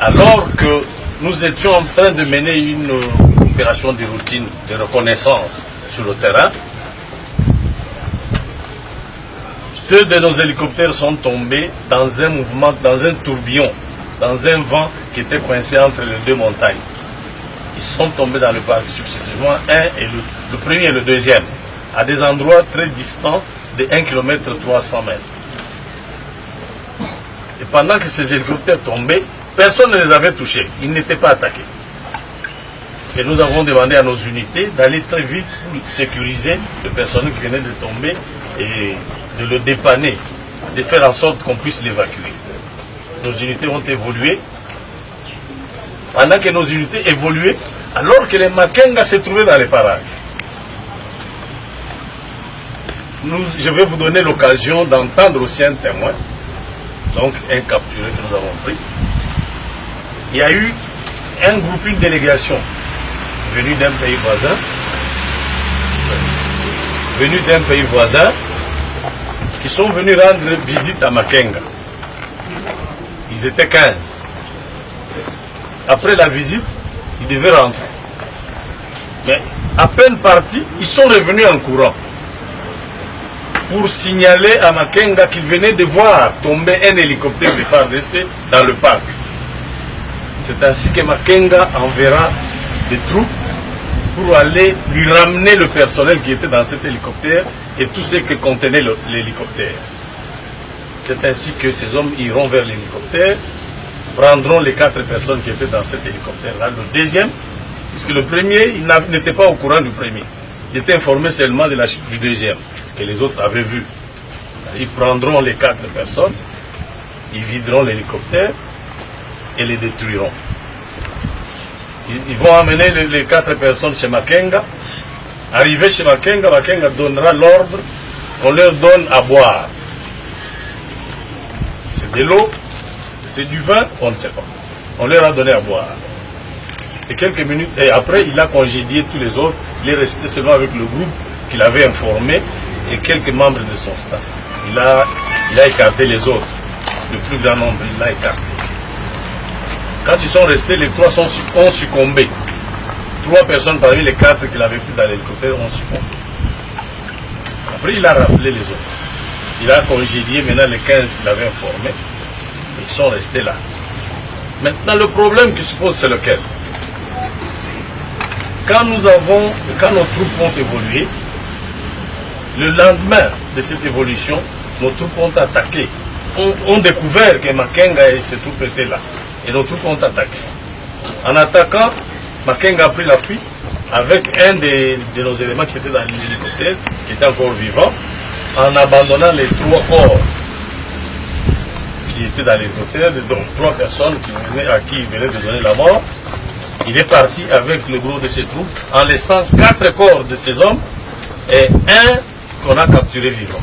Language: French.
alors que nous étions en train de mener une opération de routine de reconnaissance sur le terrain, 2 de nos hélicoptères sont tombés dans un mouvement, dans un tourbillon, dans un vent qui était coincé entre les 2 montagnes. Ils sont tombés dans le parc successivement, le premier et le deuxième, à des endroits très distants de 1 km 300 mètres. Et pendant que ces hélicoptères tombaient, personne ne les avait touchés, ils n'étaient pas attaqués. Et nous avons demandé à nos unités d'aller très vite pour sécuriser le personnel qui venait de tomber et de le dépanner, de faire en sorte qu'on puisse l'évacuer. Nos unités ont évolué. Pendant que nos unités évoluaient, alors que les Makenga se trouvaient dans les parages. Je vais vous donner l'occasion d'entendre aussi un témoin, donc un capturé que nous avons pris. Il y a eu un groupe, une délégation venue d'un pays voisin, qui sont venus rendre visite à Makenga. Ils étaient 15. Après la visite, ils devaient rentrer. Mais à peine partis, ils sont revenus en courant pour signaler à Makenga qu'ils venaient de voir tomber un hélicoptère de FARDC dans le parc. C'est ainsi que Makenga enverra des troupes pour aller lui ramener le personnel qui était dans cet hélicoptère et tout ce que contenait l'hélicoptère. C'est ainsi que ces hommes iront vers l'hélicoptère, prendront les 4 personnes qui étaient dans cet hélicoptère-là, le deuxième, puisque le premier, il n'était pas au courant du premier. Il était informé seulement de la chute du deuxième, que les autres avaient vu. Ils prendront les 4 personnes, ils videront l'hélicoptère et les détruiront. Ils vont amener les 4 personnes chez Makenga. Arrivé chez Makenga, Makenga donnera l'ordre qu'on leur donne à boire. C'est de l'eau, c'est du vin, on ne sait pas. On leur a donné à boire. Et quelques minutes, et après, il a congédié tous les autres. Il est resté seulement avec le groupe qu'il avait informé et quelques membres de son staff. Il a écarté les autres. Le plus grand nombre, il l'a écarté. Quand ils sont restés, les 3 ont succombé. 3 personnes parmi les 4 qu'il avait pris dans l'hélicoptère ont succombé. Après, il a rappelé les autres. Il a congédié maintenant les 15 qu'il avait informés. Ils sont restés là. Maintenant, le problème qui se pose, c'est lequel? Quand nos troupes ont évolué, le lendemain de cette évolution, nos troupes ont attaqué. On découvert que Makenga et ses troupes étaient là. Et nos troupes ont attaqué. En attaquant, Makenga a pris la fuite avec un de nos éléments qui était dans l'hélicoptère, qui était encore vivant, en abandonnant les 3 corps qui étaient dans l'hélicoptère, donc 3 personnes à qui il venait de donner la mort. Il est parti avec le gros de ses troupes en laissant 4 corps de ces hommes et un qu'on a capturé vivant.